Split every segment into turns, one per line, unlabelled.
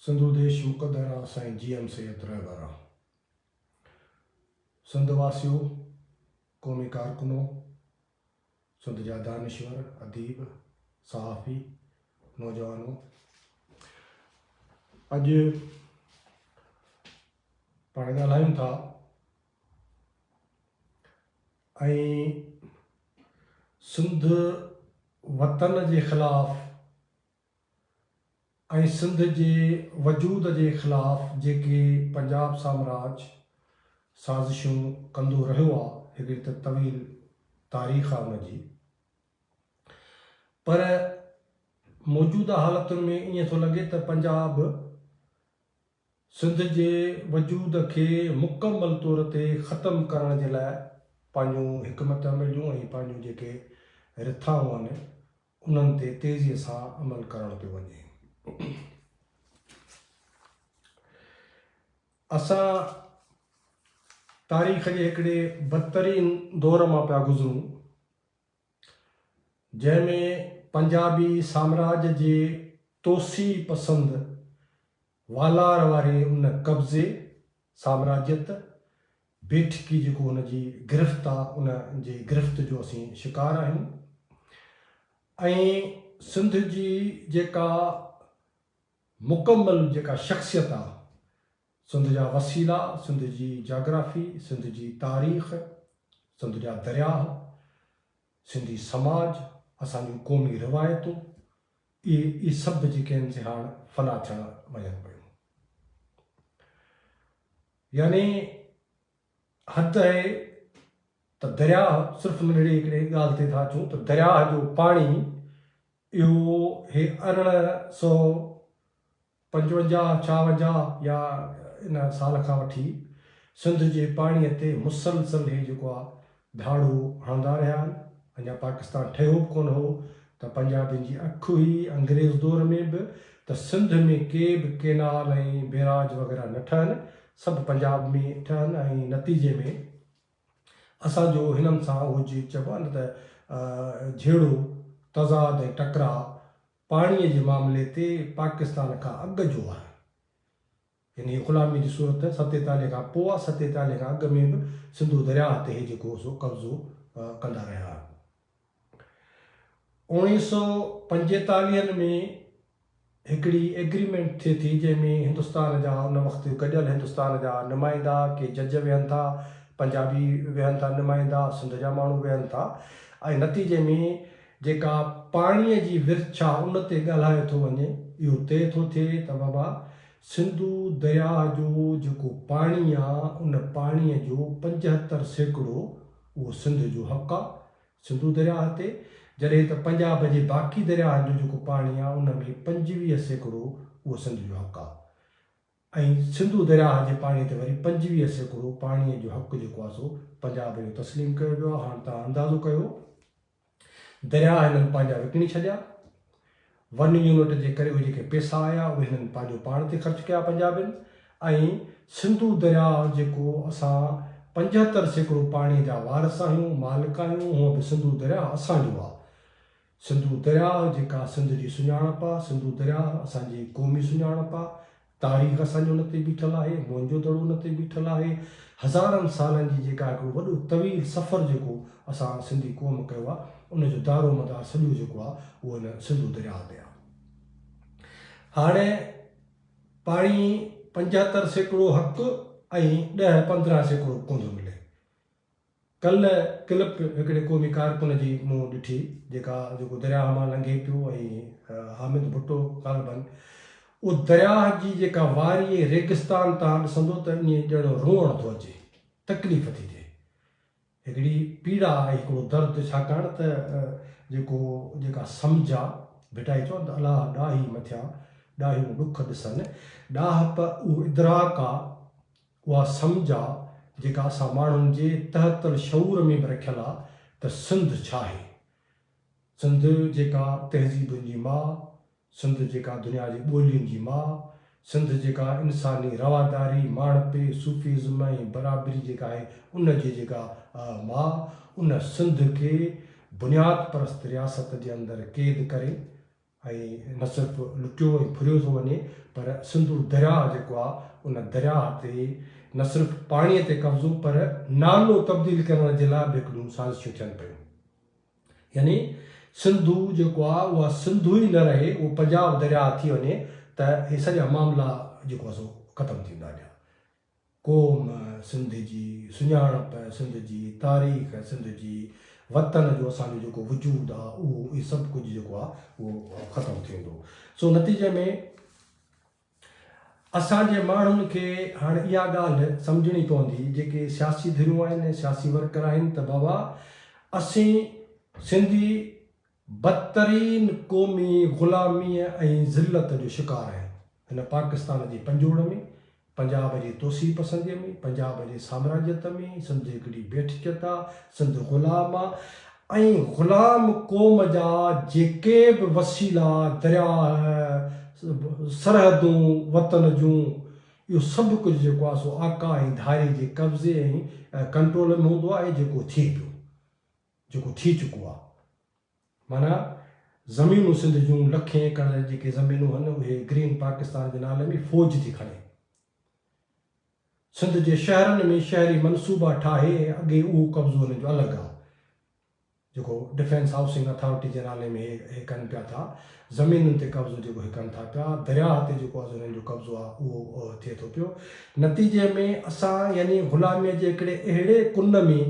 सिंधु देश मुक़द्दर साईं GM सैयद रहबरा सिंध वासियों क़ौमी कारकुनों सिंध जा दानिश्वर अदीब सहाफ़ी नौजवानों अॼु पाण ॻाल्हायूं था ऐं सिंध वतन जे ख़िलाफ़ ऐं सिंध जे वजूद जे ख़िलाफ़ जेके पंजाब साम्राज साज़िशूं कंदो रहियो आहे हिकिड़ी त तवील तारीख़ आहे हुनजी। पर मौजूदा हालतुनि में ईअं थो लॻे त पंजाब सिंध जे वजूद खे मुकमल तौर ते ख़तमु करण जे लाइ पंहिंजूं हिकमत अमलियूं ऐं पंहिंजूं जेके रिथाऊं आहिनि उन्हनि ते तेज़ीअ सां अमल करणु पियो वञे। असां तारीख़ जे हिकिड़े बदतरीन दौर मां पिया गुज़रूं जंहिंमें पंजाबी साम्राज्य जे तोसी पसंदि वालार वारे उन कब्ज़े साम्राज्यत बेठकी जेको हुनजी गिरफ़्त आहे उन जे गिरफ़्त जो असीं शिकार आहियूं ऐं सिंध जी जेका मुकमल जेका शख़्सियत आहे सिंध जा वसीला सिंध जी जाग्राफ़ी सिंध जी तारीख़ सिंध जा दरिया सिंधी समाज असांजूं क़ौमी रिवायतूं इहे सभु जेके आहिनि से हाणे फना थियण वञनि पियूं। यानी हद आहे त दरिया सिर्फ़ु नंढड़ी हिकिड़ी ॻाल्हि ते था अचूं त दरिया जो पाणी इहो 1855 या इन साल खां वठी सिंध जे पाणीअ ते मुसलसल हे जेको आहे झाड़ू हणंदा रहिया आहिनि। अञा पाकिस्तान ठहियो बि कोन हो त पंजाबियुनि जी अखि हुई अंग्रेज़ दौर में बि त सिंध में के बि केनाल ऐं बैराज वग़ैरह न ठहनि, सभु पंजाब में ठहनि ऐं नतीजे में असांजो हिननि सां उहो जी चइबो आहे न त झेड़ो तज़ाद ऐं टकराउ पाणीअ जे मामले ते पाकिस्तान खां अॻु जो आहे। यानी ग़ुलामी जी सूरत 47 खां पोइ आहे, 47 खां अॻु में बि सिंधु दरिया ते जेको सो कब्ज़ो कंदा रहिया। 1945 में हिकिड़ी एग्रीमेंट थिए थी जंहिंमें हिंदुस्तान जा उन वक़्तु गॾियल हिंदुस्तान जा नुमाइंदा के जज वेहनि था, पंजाबी वेहनि था नुमाइंदा, सिंध जा माण्हू वेहनि था ऐं नतीजे में जेका पाणीअ जी विरछा उन ते ॻाल्हाए थो वञे इहो तय थो थिए त बाबा सिंधु दरिया जो जेको पाणी आहे उन पाणीअ जो 75% उहो सिंध जो हक़ आहे सिंधु दरिया ते, जॾहिं त पंजाब जे बाक़ी दरियाहनि जो जेको पाणी आहे उन में 25% उहो सिंध जो हक़ आहे ऐं सिंधु दरिया जे पाणी ते वरी 25% पाणीअ जो हक़ जेको आहे सो पंजाब जो तस्लीम कयो वियो आहे। हाणे तव्हां अंदाज़ो कयो दरिया हिननि पंहिंजा विकिणी छॾिया, 1 यूनिट जे करे उहे जेके पैसा आया उहे हिननि पंहिंजो पाण ते ख़र्च कया पंजाबियुनि ऐं सिंधु दरिया जेको असां 75% पाणीअ जा वारस आहियूं मालिक आहियूं उहो बि सिंधु दरिया असांजो आहे। सिंधु दरिया जेका सिंध जी सुञाणप आहे, सिंधु दरिया असांजी क़ौमी सुञाणप आहे, तारीख़ असांजो उन ते बीठल आहे, मुंहिंजो दड़ो उन ते बीठल आहे, हज़ारनि सालनि जी जेका हिकिड़ो वॾो तवील सफ़र जेको असां सिंधी क़ौम कयो आहे उनजो दारो मदार सॼो जेको आहे उहो हिन सिंधु दरिया ते आहे। हाणे पाणी 75% हक़ ऐं 10-15% कोन थो मिले। कल्ह क्लिप हिकिड़े क़ौमी कारकुन जी मूं ॾिठी जेको दरिया मां लंघे पियो ऐं हामिद भुट्टो ग़ालिबन उहो दरिया जी जेका वारी रेगिस्तान तव्हां ॾिसंदो त ईअं ॼणो रोअण थो अचे, तकलीफ़ थी थिए, हिकिड़ी पीड़ा आहे, हिकिड़ो दर्द, छाकाणि त जेका सम्झ आहे भिटाई चवनि त अलाह ॾाही मथियां ॾाहियूं ॾुख ॾिसनि, ॾाहप उहो इदराक आहे उहा सम्झ आहे जेका असां माण्हुनि जे तहतल शऊर में बि रखियलु आहे त सिंध छा आहे, सिंध जेका तहज़ीबुनि जी माउ, सिंध जेका दुनिया जी ॿोलियुनि जी माउ, सिंध जेका इंसानी रवादारी माणपे सूफ़ीज़म ऐं बराबरी जेका आहे उन जी जेका माउ, उन सिंध खे बुनियाद परस्त रियासत जे अंदरि क़ैद करे ऐं न सिर्फ़ु लुटियो ऐं फुरियो थो वञे, पर सिंधु दरिया जेको आहे उन दरिया ते न सिर्फ़ु पाणीअ ते कब्ज़ो पर नालो तब्दील करण जे लाइ बि हिकिड़ियूं साज़िशूं थियनि पियूं। यानी सिंधु जेको आहे उहा सिंधु ई न रहे, उहो पंजाब दरिया थी वञे त इहे सॼा मामला जेको आहे सो ख़तमु थी वेंदा। क़ौम सिंध जी, सुञाणप सिंध जी, तारीख़ सिंध जी, वतन जो असांजो जेको वजूदु आहे उहो इहो सभु कुझु जेको आहे उहो ख़तमु थी वेंदो। सो नतीजे में असांजे माण्हुनि खे हाणे इहा ॻाल्हि सम्झणी पवंदी, जेके सियासी धिरूं आहिनि, सियासी वर्कर आहिनि, त बाबा असीं सिंधी बदतरीन क़ौमी ग़ुलामीअ ऐं ज़िलत जो शिकार आहियूं हिन पाकिस्तान जी पंजोड़ में, पंजाब जी तोसी पसंदीअ में, पंजाब जे साम्राज्यत में। सिंध हिकिड़ी बेठियत आहे, सिंध ग़ुलाम आहे ऐं ग़ुलाम क़ौम जा जेके बि वसीला, दरिया, सरहदूं वतन जूं, इहो सभु कुझु जेको आहे सो आका ऐं धारी जे कब्ज़े ऐं कंट्रोल में हूंदो आहे। ऐं जेको थिए पियो, जेको थी चुको आहे, माना ज़मीनूं सिंध जूं लखे एकड़ जेके ज़मीनूं आहिनि उहे ग्रीन पाकिस्तान जे नाले में फ़ौज थी खणे। सिंध जे शहरनि में शहरी मनसूबा ठाहे, अॻे उहो कब्ज़ो हुन जो अलॻि आहे, जेको डिफेंस हाउसिंग अथॉरिटी जे नाले में हे कनि पिया था। ज़मीनुनि ते कब्ज़ो जेको हे कनि था पिया, दरिया ते जेको आहे हुननि जो कब्ज़ो आहे उहो थिए थो पियो। नतीजे में असां यानी ग़ुलामीअ जे हिकिड़े अहिड़े कुन में,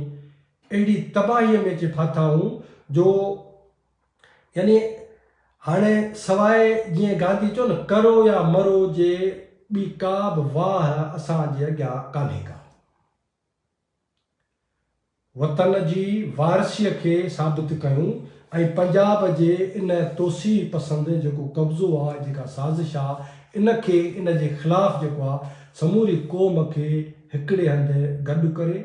अहिड़ी तबाहीअ में अची फाथा आहियूं जो यानी हाणे सवाइ जीअं गांधी चयो न, करो या मरो जे ॿी का बि वाह असांजे अॻियां कान्हे का। वतन जी वारसीअ खे साबित कयूं ऐं पंजाब जे इन तोसी पसंदि जेको कब्ज़ो आहे, जेका साज़िश आहे, इनखे इन जे ख़िलाफ़ु जेको आहे समूरी क़ौम खे हिकिड़े हंधि गॾु करे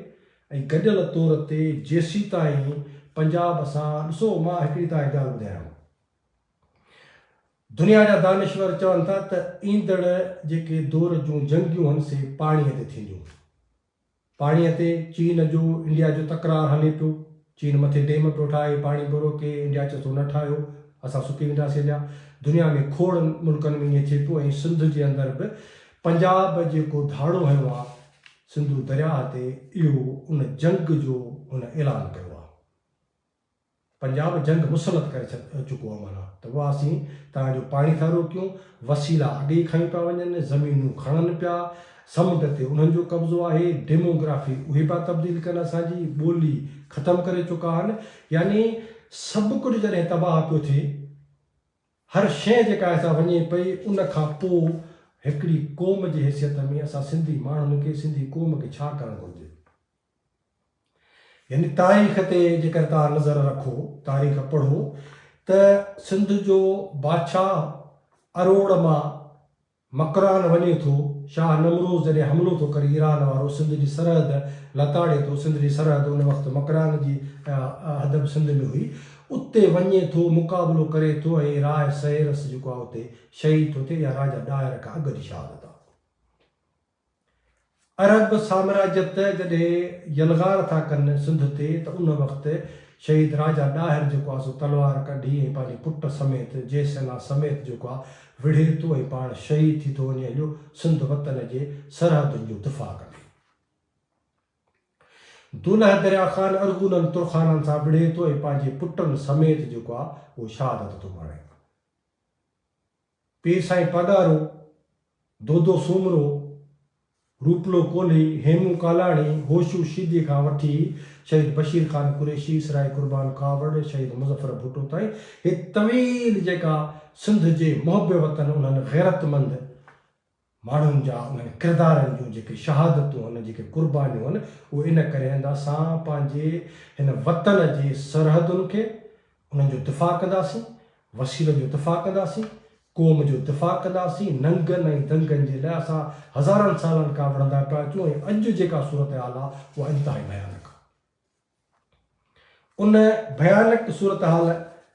ऐं गॾियल तौर ते जेसीं ताईं पंजाब सां, ॾिसो मां हिकिड़ी तव्हांखे ॻाल्हि ॿुधायां, दुनिया जा दानिश्वर चवनि था त ईंदड़ जेके दौर जूं जंगियूं आहिनि से पाणीअ ते थींदियूं। पाणीअ ते चीन जो इंडिया जो तकरार हले पियो, चीन मथे डेम पियो ठाहे पाणी पियो रोके, इंडिया चए थो न ठाहियो असां सुकी वेंदासीं अॻियां। दुनिया में खोड़ मुल्कनि में ईअं थिए पियो ऐं सिंध जे अंदरि बि पंजाब जेको धाड़ो हयो आहे सिंधु दरिया ते, इहो उन जंग जो हुन ऐलान कयो आहे। पंजाब जंग मुसलत करे चुको आहे, माना त उहा असीं तव्हांजो पाणी था रोकियूं, वसीला अॻे खणी पिया वञनि, ज़मीनूं खणनि पिया, समुंड ते उन्हनि जो कब्ज़ो आहे, डेमोग्राफी उहे पिया तब्दील कनि, असांजी ॿोली ख़तमु करे चुका आहिनि। यानी सभु कुझु जॾहिं तबाह पियो थिए, हर शइ जेका असां वञे पई, उन खां पोइ हिकिड़ी क़ौम जी हैसियत में असां सिंधी माण्हुनि खे, सिंधी क़ौम खे छा करणु घुरिजे। यानी तारीख़ ते जेकर तव्हां नज़र रखो, तारीख़ पढ़ो त सिंध जो बादशाह अरोड़ मां मकरान वञे थो, शाह नमरोज़ जॾहिं हमिलो थो करे ईरान वारो, सिंध जी सरहद लताड़े थो, सिंध जी सरहद उन वक़्तु मकरान जी हद सिंध में हुई, उते वञे थो, मुक़ाबिलो करे थो ऐं राय सैरस जेको आहे उते शहीद थो थिए, या राजा ॾाहिर खां अॻु जी शहादत आहे। अरब साम्राज्यत जॾहिं यलगार था कनि सिंध ते, त उन वक़्तु शहीद राजा ॾाहिर जेको आहे सो तलवार कढी ऐं पंहिंजे पुट समेत, जयसेना समेत जेको आहे विढ़े थो ऐं पाण शहीद थी थो वञे, हलियो सिंध वतन जे सरहदुनि जो दिफ़ा करे। दुलह दरिया ख़ान अरगुननि तुरखाननि सां विढ़े थो ऐं पंहिंजे पुटनि समेत जेको आहे उहो शहादत थो माणे। पीर साईं पगारो, दोदो सूमरो, रूपलो कोल्ही, हेमू कालाणी, होशू शीदी खां वठी शहीद बशीर ख़ान कुरैशी, सराय कुर्बान कावड़, शहीद मुज़फ़र भुट्टो ताईं, हे तवील जेका सिंध जे मुहब वतन, उन्हनि गैरतमंद माण्हुनि जा उन्हनि किरदारनि जूं जेके शहादतूं आहिनि, जेके क़ुर्बानियूं आहिनि, उहे इन करे आहिनि असां पंहिंजे हिन वतन जे सरहदुनि खे उन्हनि जो दिफ़ा कंदासीं, वसीलनि जो दिफ़ा कंदासीं, क़ौम जो दिफ़ा कंदासीं। नंगनि ऐं दंगनि जे लाइ असां हज़ारनि सालनि खां वणंदा पिया अचूं ऐं अॼु जेका सूरत हाल आहे उहा इंतिहाई भयानक आहे। उन भयानक सूरत हाल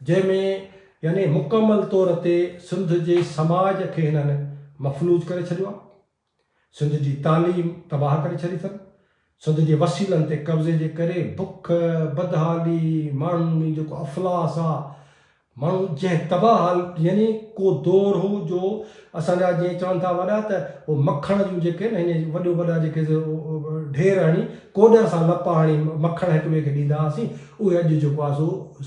जंहिंमें यानी मुकमल तौर ते सिंध जे समाज खे हिननि मफ़लूज करे छॾियो आहे, सिंध जी तालीम तबाह करे छॾी अथनि, सिंध जे वसीलनि ते कब्ज़े जे करे बुख, बदहाली, माण्हुनि में जेको अफ़लास आहे, माण्हू जंहिं तबाह हाल यानी को दौर हो जो असांजा जीअं चवनि था वॾा त उहो मखण जूं जेके न हिन वॾो वॾा जेके ढेर हणी कोॾर सां लपा हणी मखण हिक ॿिए खे ॾींदा हुआसीं, उहे अॼु जेको आहे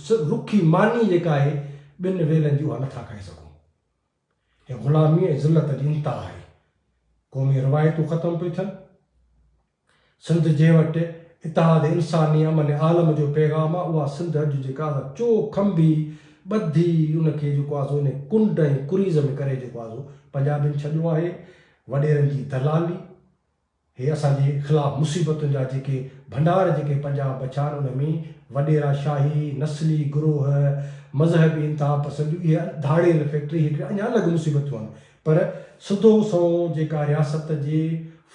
सो रुखी मानी जेका आहे ॿिनि वेलनि जी उहा नथा खाई सघूं। हे ग़ुलामी ऐं ज़िलत जी इंतिहा आहे। क़ौमी रिवायतूं ख़तमु पियूं थियनि। सिंध जे वटि इतिहाद इंसानी अमन आलम जो पैगाम आहे। उहा सिंध अॼु जेका चो खंबी ॿधी उनखे जेको आहे सो उन कुंड ऐं कुरीज़ में करे जेको आहे सो पंजाबियुनि छॾियो आहे। वॾेरनि जी दलाली, हे असांजे ख़िलाफ़ु मुसीबतुनि जा जेके भंडार जेके पंजाब बचा आहिनि उन में वॾेरा शाही, नस्ली गुरोह, मज़हबी इंतिहा पसंदि, इहे धाड़ियल फैक्ट्री हिकिड़े अञा अलॻि मुसीबतूं आहिनि। पर सिधो सो जेका रियासत जे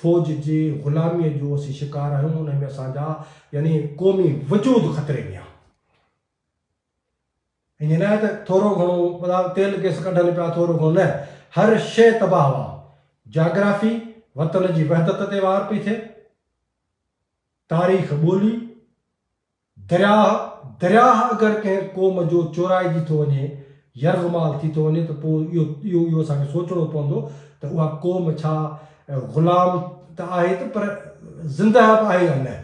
फ़ौज जे ग़ुलामीअ जो असीं शिकार आहियूं, उन में असांजा यानी क़ौमी वजूद ख़तरे में आहे। ईअं न आहे त थोरो घणो तेल गैस कढनि पिया, थोरो घणो न, हर शइ तबाह आहे। जाग्राफी वतन जी वहदत ते वार पई थिए, तारीख़ ॿोली, दरिया अगरि कंहिं क़ौम जो चोराइजी थो वञे, यरगमाल थी थो वञे त पोइ इहो असांखे सोचणो पवंदो त उहा क़ौम छा ग़ुलाम त आहे त पर ज़िंदह बि आहे या न।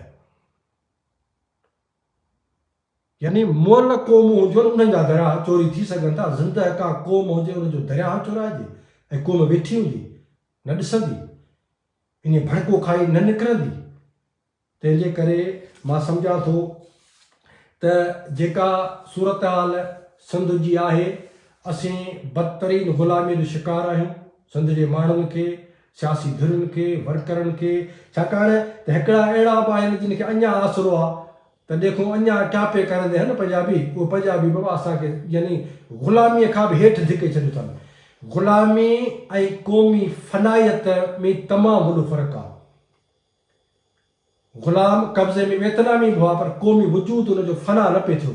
यानी मुअल क़ौमूं हुजनि उन्हनि जा दरिया चोरी थी सघनि था, ज़िंदह का क़ौम हुजे उनजो दरिया चोराइजे ऐं क़ौम वेठी हूंदी न ॾिसंदी, इन भड़को खाई न निकिरंदी। तंहिंजे करे मां सम्झां थो त जेका सूरत हाल सिंध जी आहे, असीं बदतरीन ग़ुलामीअ जो शिकार आहियूं। सिंध जे माण्हुनि खे, सियासी धुरियुनि खे, वर्करनि खे, छाकाणि त हिकिड़ा अहिड़ा बि आहिनि जिन खे अञा आसिरो आहे त देखो अञा टापे करंदे आहिनि पंजाबी, उहे पंजाबी बाबा असांखे यानी ग़ुलामीअ खां बि हेठि धिके छॾियो अथनि। ग़ुलामी ऐं क़ौमी फनायत में तमामु वॾो फ़र्क़ु आहे। ग़ुलाम कब्ज़े में वेतनामी बि हुआ, पर क़ौमी वजूद हुनजो फना न पियो थियो।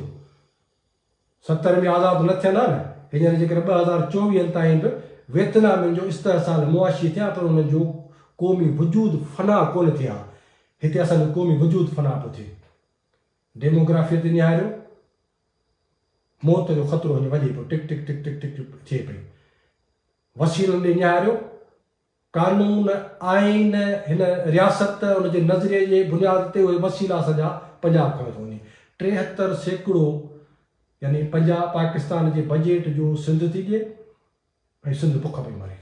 70 में आज़ादु न थियनि हा न, हींअर जेकर 2024 ताईं बि वेतनामियुनि जो इस्तेहसाल मुआशी थिया, पर हुनजो क़ौमी वजूद फना कोन थिया। हिते असांजो क़ौमी वजूद फना पियो थिए। डेमोग्राफी ते निहारियो, मौत जो ख़तरो वञे वञे पियो, टिक टिक टिक टिक टिक थिए पई। वसीलनि ॾे निहारियो, कानून आइन हिन रियासत हुनजे नज़रिए जे बुनियाद ते उहे वसीला सॼा पंजाब खां थो वञे। 73% यानी पंजाब पाकिस्तान जे बजट जो सिंध थी ॾिए ऐं सिंध बुख पई मरे।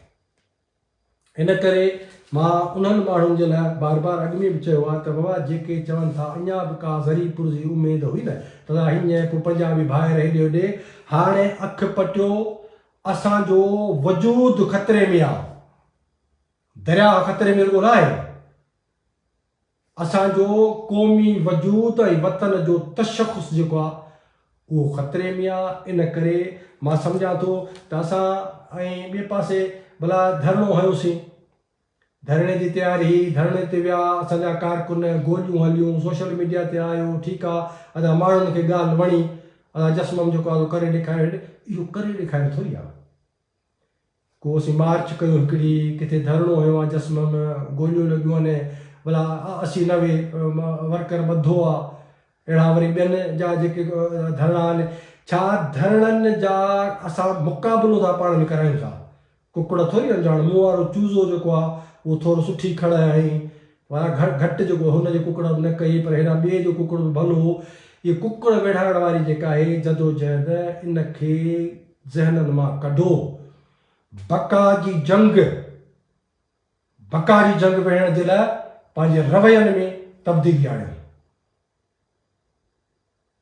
इन करे मां उन्हनि माण्हुनि जे लाइ बार बार अॻु में बि चयो आहे त बाबा जेके चवनि था अञा बि का ज़रीपुर जी उमेदु हुई न त हीअं पोइ पंजाबी भाइर हेॾे होॾे, हाणे अखि पटियो असांजो वजूद ख़तरे में आहे। दरिया ख़तरे में रुॻो न आहे, असांजो क़ौमी वजूद ऐं वतन जो तशख़ुस जेको आहे उहो ख़तरे में आहे। इन करे मां सम्झां थो त असां ऐं ॿिए पासे भला धरणो हयोसीं, धरणे जी तयारी, धरणे ते विया असांजा कारकुन, गोलियूं हलियूं, सोशल मीडिया ते आयो, ठीकु आहे, असां माण्हुनि खे ॻाल्हि वणी, असां जस्मम जेको आहे करे ॾेखारे, इहो करे ॾेखारे थोरी आहे। को असीं मार्च कयूं, हिकिड़ी किथे धरणो हुयो आहे जस्मम, गोलियूं लॻियूं आहिनि, भला 80-90 वर्कर ॿधो आहे। अहिड़ा वरी ॿियनि जा जेके धरणा आहिनि, छा धरणनि जा असां मुक़ाबिलो था पाण में करायूं था। कुकड़ थोरी अंजाण, मूं वारो चूज़ो जेको आहे उहो थोरो सुठी खण आई, घटि जेको हुनजे कुकड़ न कई, पर हेॾा ॿिए जो कुकड़ भलो हो। इहे कुकड़ वेढ़ाइण वारी जेका आहे जदोजहद, इनखे ज़हननि मां कढो। बका जी जंग विढ़ण जे लाइ पंहिंजे रवैयनि में तब्दीली आणियो।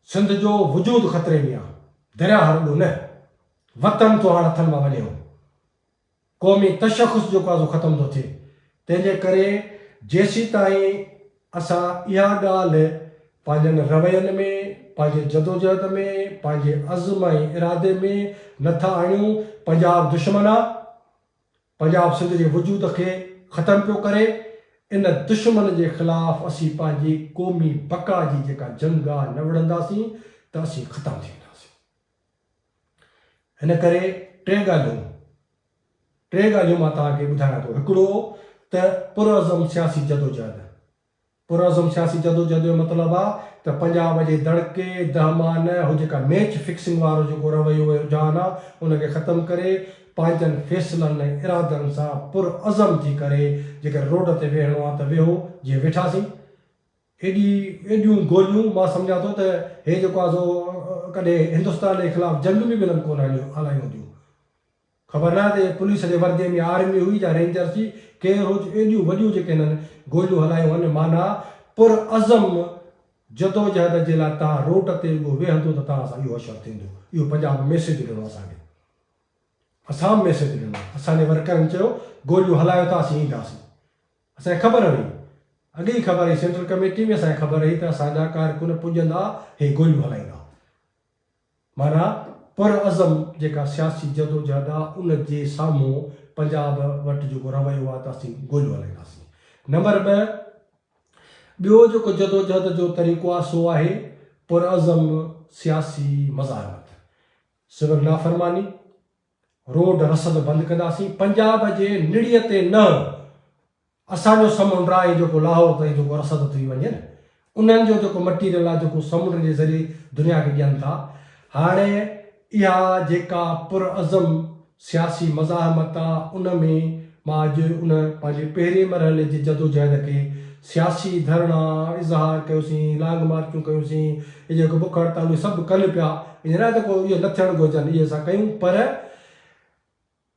सिंध जो वजूद ख़तरे में आहे, दरिया हरंदो न, वतन तो हाणे हथनि मां वञे, क़ौमी तशख़ुस जेको आहे ख़तमु थो थिए। तंहिंजे करे जेसीं ताईं असां इहा ॻाल्हि पंहिंजनि रवैयनि में, पंहिंजे जदोजहद में, पंहिंजे अज़्म ऐं इरादे में नथा आणियूं, पंजाब दुश्मन आहे, पंजाब सिंध जे वजूद खे ख़तमु पियो करे। इन दुश्मन जे ख़िलाफ़ु असीं पंहिंजी क़ौमी बका जी जेका जंग आहे न विढ़ंदासीं त असीं ख़तमु थी वेंदासीं। हिन करे टे ॻाल्हियूं मां तव्हांखे ॿुधायां थो। हिकिड़ो त पुरअज़म सियासी जदोजहद, पुरअज़म सियासी जदोजहद जो मतिलबु आहे त पंजाब जे दड़के दहमान हू जेका मैच फिक्सिंग वारो जेको रवैयो रुझान आहे उनखे ख़तमु करे पंहिंजनि फ़ैसिलनि ऐं इरादनि सां पुरअज़म थी करे जेकर रोड ते वेहणो आहे त वेहो जीअं वेठासीं। एॾियूं गोलियूं मां सम्झां थो त हे जेको आहे सो कॾहिं हिंदुस्तान जे ख़िलाफ़ु जंग बि बिलनि कोन हलायूं हूंदियूं। ख़बर न आहे त पुलिस जे वर्दीअ में आर्मी हुई या रेंजर्स जी केरु हुजे, एॾियूं वॾियूं जेके हिननि गोलियूं हलायूं आहिनि। माना पुरअज़म जदोजहद जे लाइ तव्हां रोड ते वेहंदो त तव्हां सां इहो असरु थींदो। इहो पंजाब मैसेज ॾिनो असांखे, असां मैसेज ॾिनो। असांजे वर्करनि चयो गोलियूं हलायो त असीं ईंदासीं। असांखे ख़बर हुई, अॻे ई ख़बर हुई, सेंट्रल कमेटी में असांखे ख़बर हुई त असांजा कारकुन पुॼंदा हे गोलियूं हलाईंदा। माना पुरअज़म जेका सियासी जदोजहद आहे उन जे साम्हूं पंजाब वटि जेको रवैयो आहे त असीं गोलियूं हलाईंदासीं। नंबर 2, ॿियो जेको जदोजहद जो तरीक़ो आहे सो आहे पुरअज़म सियासी मज़ाहमत, सिविल नाफ़रमानी, रोड रसद बंदि कंदासीं। पंजाब जे निड़ीअ ते न असांजो समुंड आहे जेको लाहौर ताईं जेको रसद थी वञे न, उन्हनि जो जेको मटीरियल आहे जेको समुंड जे ज़रिए दुनिया खे ॾियनि था। हाणे इहा जेका पुरअज़म सियासी मज़ाहमत आहे उन में मां अॼु उन पंहिंजे पहिरें मरहले जी जदोजहद खे सियासी धरणा इज़हार कयोसीं, लांग मार्चूं कयोसीं, इहे जेको बुख हड़तालूं सभु कनि पिया, ईअं न त को इहे न थियणु घुरिजनि, इहे असां कयूं, पर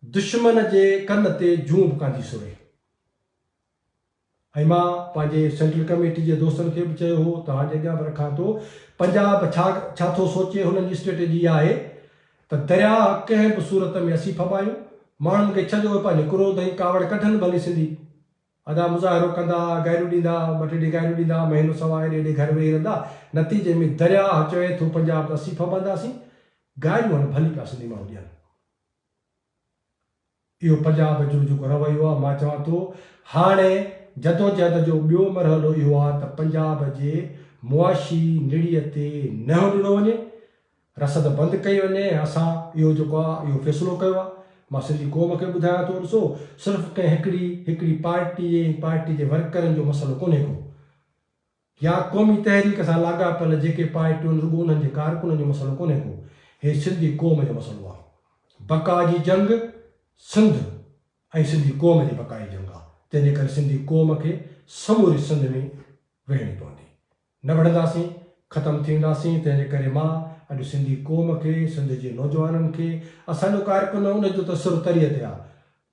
दुश्मन जे कन ते जूं बि कान थी सुरे। ऐं मां पंहिंजे सेंट्रल कमेटी जे दोस्तनि खे बि चयो हो, तव्हांजे अॻियां बि रखां थो, पंजाब छा थो सोचे, हुननि जी स्ट्रेटेजी आहे त दरिया कंहिं बि सूरत में असीं फबायूं, माण्हुनि खे छॾियो पंहिंजे क्रोध ऐं कावड़ कढनि भली सिंधी, अदा मुज़ाहिरो कंदा, गायरियूं ॾींदा, ॿ टे ॾींहं गायरियूं ॾींदा, महीनो सवा हेॾे हेॾे घर वेही रहंदा, नतीजे में दरिया चवे थो पंजाब त असीं फबंदासीं, गायरियूं हाणे भली पिया सिंधी माण्हू ॾियनि। इहो पंजाब जो जेको रवैयो आहे, मां चवां थो हाणे जदोजहद जो ॿियो मरहलो इहो आहे त पंजाब जे मुआशी निड़ीअ ते न ॾिनो वञे, रसद बंदि कई वञे। असां इहो जेको आहे इहो फ़ैसिलो कयो आहे। मां सिंधी क़ौम खे ॿुधायां थो, ॾिसो सिर्फ़ु कंहिं हिकिड़ी पार्टी जे वर्करनि जो मसइलो कोन्हे को, या क़ौमी तहरीक सां लाॻापियल जेके पार्टियूं रुॻो उन्हनि जे कारकुननि जो मसइलो कोन्हे को, हे सिंधी क़ौम जो मसइलो आहे। बका जी जंग सिंध ऐं सिंधी क़ौम जी बका जी जंग आहे। तंहिंजे करे सिंधी क़ौम खे समूरी सिंध में वेहणी पवंदी, न वढ़ंदासीं ख़तमु थींदासीं। तंहिंजे करे मां अॼु सिंधी क़ौम खे, सिंध जे नौजवाननि खे, असांजो कार्यक्रम उनजो त सुर तरीअ ते आहे,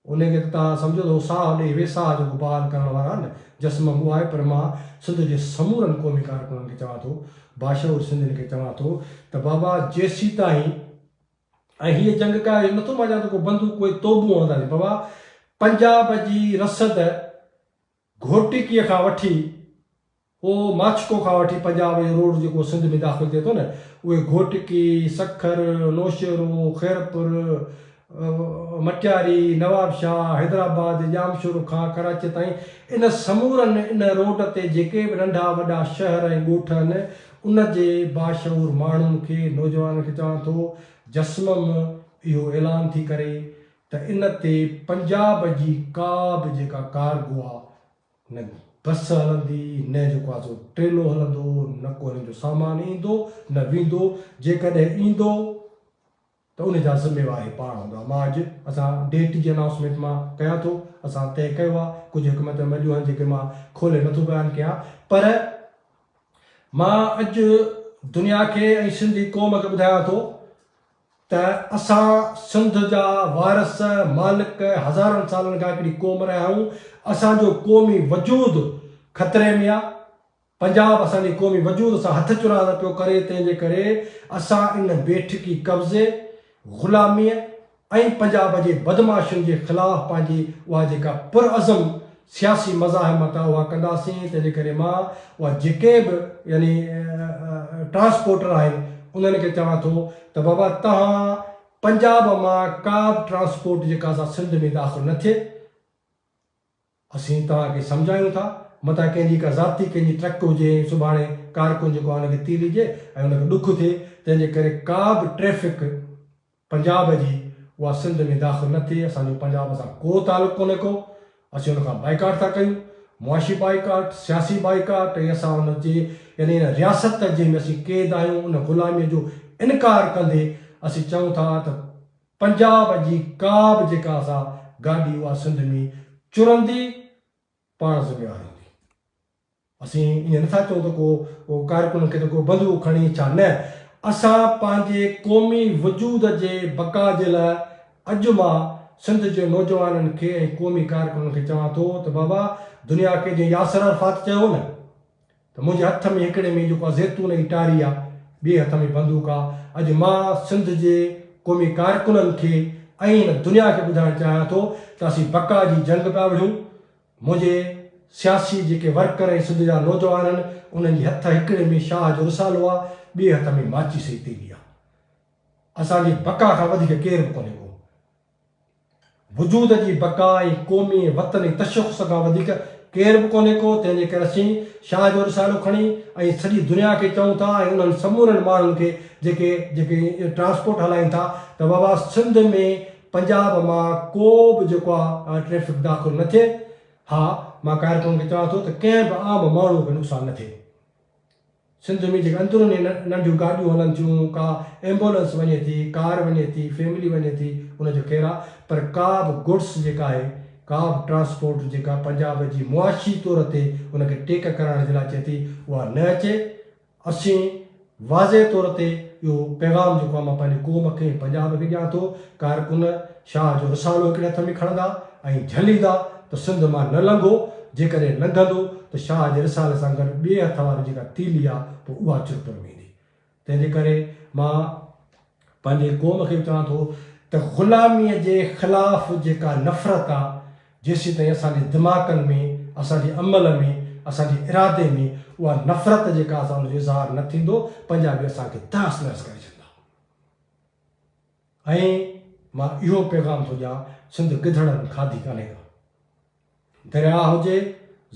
उनखे त तव्हां सम्झो त साह ॾेई वेसाह जेको बहाल करण वारा आहिनि जस्म उहा आहे। पर मां सिंध जे समूरनि क़ौमी कार्यक्रमनि खे चवां थो, बाशऊर सिंधियुनि खे चवां थो त बाबा जेसीं ताईं, ऐं हीअ जंग का नथो मां चवां थो को बंदूक कोई तोबूं हणंदासीं, बाबा पंजाब जी रसद घोटिकीअ खां वठी उहो माछको खां वठी पंजाब जो रोड जेको सिंध में दाख़िल थिए थो न, उहे घोटिकी, सखर, नौशेरो, खैरपुर, मटियारी, नवाबशाह, हैदराबाद, जामशोर खां कराची ताईं, इन समूरनि इन रोड ते जेके बि नंढा वॾा शहर ऐं ॻोठ आहिनि, उन जे बाशऊर माण्हुनि खे, नौजवाननि खे चवां थो जस्मम इहो ऐलान थी करे त इन ते पंजाब जी का बि जेका कारगो आहे, न बस हलंदी, न जेको आहे सो ट्रेलो हलंदो, न को हिन जो सामान ईंदो न वेंदो, जेकॾहिं ईंदो त उनजा ज़िम्मेवार पाण हूंदा। मां अॼु असां डेट जी अनाउंसमेंट मां कयां थो, असां तय कयो आहे, कुझु हिकमत अमलियूं आहिनि जेके मां खोले नथो बयानु कयां, पर मां अॼु दुनिया खे ऐं सिंधी क़ौम खे ॿुधायां थो त असां सिंध जा वारस मालिक हज़ारनि सालनि खां हिकिड़ी क़ौम रहिया आहियूं। असांजो क़ौमी वजूद ख़तरे में आहे। पंजाब असांजी क़ौमी वजूद सां हथ चुराद पियो करे, तंहिंजे करे असां इन बेठिकी कब्ज़े, ग़ुलामीअ ऐं पंजाब जे बदमाशुनि जे ख़िलाफ़ु पंहिंजी उहा जेका पुरअज़म सियासी मज़ाहमत आहे उहा कंदासीं। तंहिंजे करे मां उहा जेके बि यानी ट्रांसपोर्टर आहिनि उन्हनि खे चवां थो त बाबा तव्हां पंजाब मां का बि ट्रांसपोर्ट जेका असां सिंध में दाख़िल न थिए, असीं तव्हांखे सम्झायूं था। मथां कंहिंजी का ज़ाती कंहिंजी ट्रक हुजे, सुभाणे कारकुन जेको आहे हुनखे तीली ॾिए ऐं हुनखे ॾुख थिए, तंहिंजे करे का बि ट्रैफ़िक पंजाब जी उहा सिंध में दाख़िल न थिए। असांजो पंजाब सां को तालुक़ु कोन्हे को, असीं हुन खां बाइकाट था कयूं। मुआशी बाइकाट सियासी बाइकाट ऐं असां हुनजे यानी हिन रियासत जे में असीं क़ैद आहियूं उन ग़ुलामीअ जो इनकार कंदे असीं चऊं था त पंजाब जी का बि जेका असां गाॾी उहा सिंध में चुरंदी पाण ज़िम्मेवार हूंदी असीं ईअं नथा चऊं त को कारकुन खे त को बंदूक खणी छा न असां पंहिंजे क़ौमी वजूद जे बका जे लाइ अॼु मां सिंध जे नौजवाननि खे ऐं क़ौमी कारकुननि खे चवां थो त बाबा दुनिया खे जीअं यासिर अरफात चयो न त मुंहिंजे हथ में हिकिड़े में जेको आहे ज़ैतून जी टारी आहे ॿिए हथ में बंदूक आहे अॼु मां सिंध जे क़ौमी कारकुननि खे ऐं हिन दुनिया खे ॿुधाइणु चाहियां थो त असीं बका जी जंग पिया विढ़ूं मुंहिंजे सियासी जेके वर्कर ऐं सिंध जा नौजवान आहिनि उन्हनि जे हथ हिकिड़े में शाह जो रिसालो आहे ॿिए हथ में माचिस जी तीली आहे असांजी बका खां वधीक केरु बि कोन्हे को वजूद जी बका ऐं क़ौमी वतन जी तशख़ुस खां वधीक केरु बि कोन्हे को तंहिंजे करे असीं शाह जो रिसालो खणी ऐं सॼी दुनिया खे चऊं था ऐं उन्हनि समूरनि माण्हुनि खे जेके ट्रांसपोर्ट हलाइनि था त बाबा सिंध में पंजाब मां को बि जेको आहे ट्रैफ़िक दाख़िल न थिए हा मां कारकुन खे चवां थो त कंहिं बि आम माण्हू खे नुक़सानु न थिए सिंध में जेके अंदरूनी नंढियूं गाॾियूं हलनि थियूं का एम्बुलेंस वञे थी कार वञे थी फैमिली वञे थी उनजो ख़ैरु आहे पर का बि गुड्स जेका आहे का बि ट्रांसपोर्ट जेका पंजाब जी मुआशी तौर ते उनखे टेक करण जे लाइ अचे थी उहा न अचे असीं वाज़े तौर ते इहो पैगाम जेको आहे मां पंहिंजे क़ौम खे पंजाब खे ॾियां थो कारकुन शाह जो रिसालो हिकिड़े हथ में खणंदा ऐं झलींदा त सिंध मां न लंघो जेकॾहिं लंघंदो त शाह जे रिसाले सां गॾु ॿिए हथ वारी जेका तीली आहे पोइ उहा चुरपल वेंदी तंहिंजे करे मां पंहिंजे क़ौम खे चवां थो त ग़ुलामीअ जे ख़िलाफ़ जेका नफ़रत आहे जेसीं ताईं असांजे दिमाग़नि में असांजे अमल में असांजे इरादे में उहा नफ़रत जेका असां हुनजो इज़हार न थींदो पंजाबी असांखे तहस नहस करे छॾींदा ऐं मां इहो पैगाम थो ॾियां सिंध गिदड़नि खाधी कान्हे का दरिया हुजे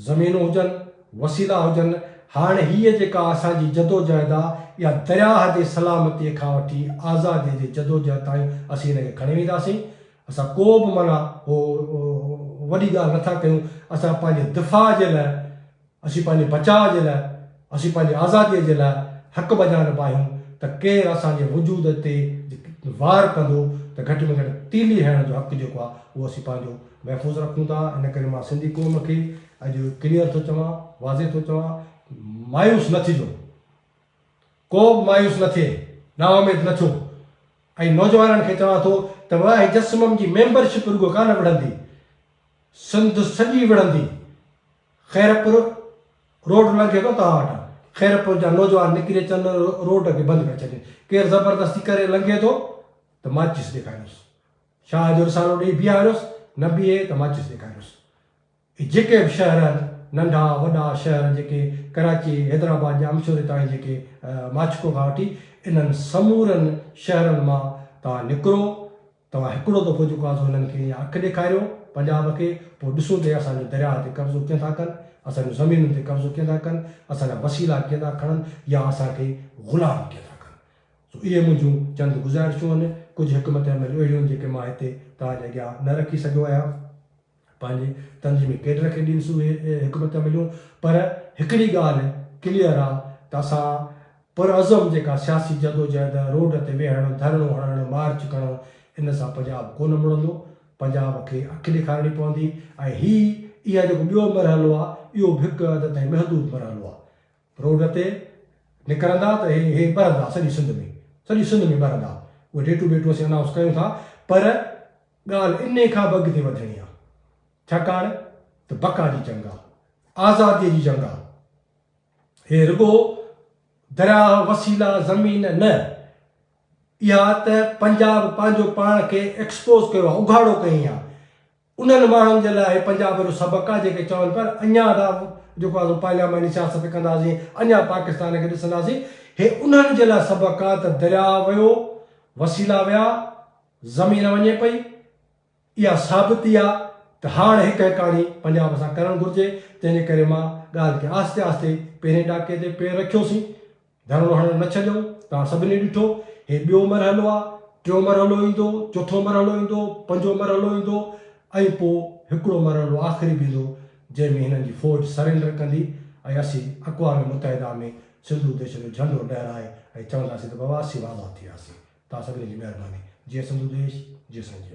ज़मीनूं हुजनि वसीला हुजनि हाणे हीअ जेका असांजी जदोजहद आहे इहा दरिया जे सलामतीअ खां वठी आज़ादीअ जे जदोजहद ताईं असीं हिनखे खणी वेंदासीं असां को बि माना वॾी ॻाल्हि नथा कयूं असां पंहिंजे दिफ़ा जे लाइ असीं पंहिंजे बचाव जे लाइ असीं पंहिंजी आज़ादीअ जे लाइ हक़ बजाए न पायूं त केरु असांजे वजूद ते वार कंदो त घटि में घटि तीली हणण जो हक़ जेको आहे उहो असीं पंहिंजो महफ़ूज़ रखूं था इन करे मां सिंधी क़ौम खे अॼु क्लियर थो चवां वाज़े थो चवां मायूस न थिजो को बि मायूस न थिए नाउमेद न थियो ऐं नौजवाननि खे चवां थो त वाह जस्मम जी मेंबरशिप रुगो कान विढ़ंदी सिंध सॼी विढ़ंदी ख़ैरपुर रोड लंघे थो तव्हां वटां ख़ैरपुर जा नौजवान निकिरी अचनि रोड खे बंदि करे छॾनि केरु ज़बरदस्ती करे लंघे थो त माचिस ॾेखारियोसि शाह जो रिसालो ॾेई बीहारियोसि न बीहे त माचिस ॾेखारियोसि जेके बि शहर आहिनि नंढा वॾा शहर जेके कराची हैदराबाद या अमशोरे ताईं जेके माचको खां वठी इन्हनि समूरनि शहरनि मां तव्हां निकिरो तव्हां हिकिड़ो दफ़ो जेको आहे हिननि खे अखि ॾेखारियो पंजाब खे पोइ ॾिसूं त असांजो दरिया ते कब्ज़ो कीअं था कनि असांजूं ज़मीनुनि ते कब्ज़ो कीअं था कनि असांजा वसीला कीअं था खणनि या असांखे ग़ुलाम कीअं था कनि सो इहे मुंहिंजूं चंद गुज़ारिशूं आहिनि कुझु हिकमत अमल अहिड़ियूं जेके मां हिते तव्हांजे अॻियां न रखी सघियो आहियां पंहिंजे तंज़ीमी कैडर खे ॾींदुसि उहे हिकमत अमलियूं पर हिकिड़ी ॻाल्हि क्लियर आहे त असां पुरअज़म जेका सियासी जदोजहद रोड ते वेहणु धरणो हणणु मार्च करणु इन सां पंजाब कोन मुड़ंदो पंजाब खे अखि ॾेखारणी पवंदी ऐं इहा जेको ॿियो मरहलो आहे इहो बि हिकु हद ताईं महदूद मरहलो आहे रोड ते निकिरंदा त हे ॿरंदा सॼी सिंध में ॿरंदा उहे डेटू बेटू असीं अनाउंस कयूं था पर ॻाल्हि इन खां बि अॻिते वधणी आहे छाकाणि त बका जी जंग आहे आज़ादीअ जी जंग आहे हे रुगो दरिया वसीला ज़मीन न इहा त पंजाब पंहिंजो पाण खे एक्सपोज़ कयो आहे उघाड़ो कई आहे उन्हनि माण्हुनि जे लाइ पंजाब जो सबक़ु आहे जेके चवनि पर अञा था जेको आहे पार्लियामेंटी सियासत कंदासीं अञा पाकिस्तान खे ॾिसंदासीं हे उन्हनि जे लाइ सबक़ु आहे त दरिया वियो वसीला विया ज़मीन वञे पई इहा साबिती आहे त हाणे हिकु हिकाणी पंजाब सां करणु घुरिजे तंहिंजे करे मां ॻाल्हि खे आहिस्ते आहिस्ते पहिरें ॾाके ते पेर रखियोसीं धरणो हणणु न छॾियऊं तव्हां सभिनी ॾिठो हे ॿियो मरहलो आहे टियों मरहलो ईंदो चोथों मरहलो ईंदो पंजो मरहलो ईंदो ऐं पोइ हिकिड़ो मरहलो आख़िरी बि ईंदो जंहिंमें हिननि जी फ़ौज सरेंडर कंदी ऐं असीं अक़वाम मुतहिदा में सिंधु देश जो झंडो लहराए ऐं चवंदासीं त बाबा असीं आज़ाद थियासीं। तव्हां सभिनी जी महिरबानी। जीअं सिंधु देश, जीअं सिंध जी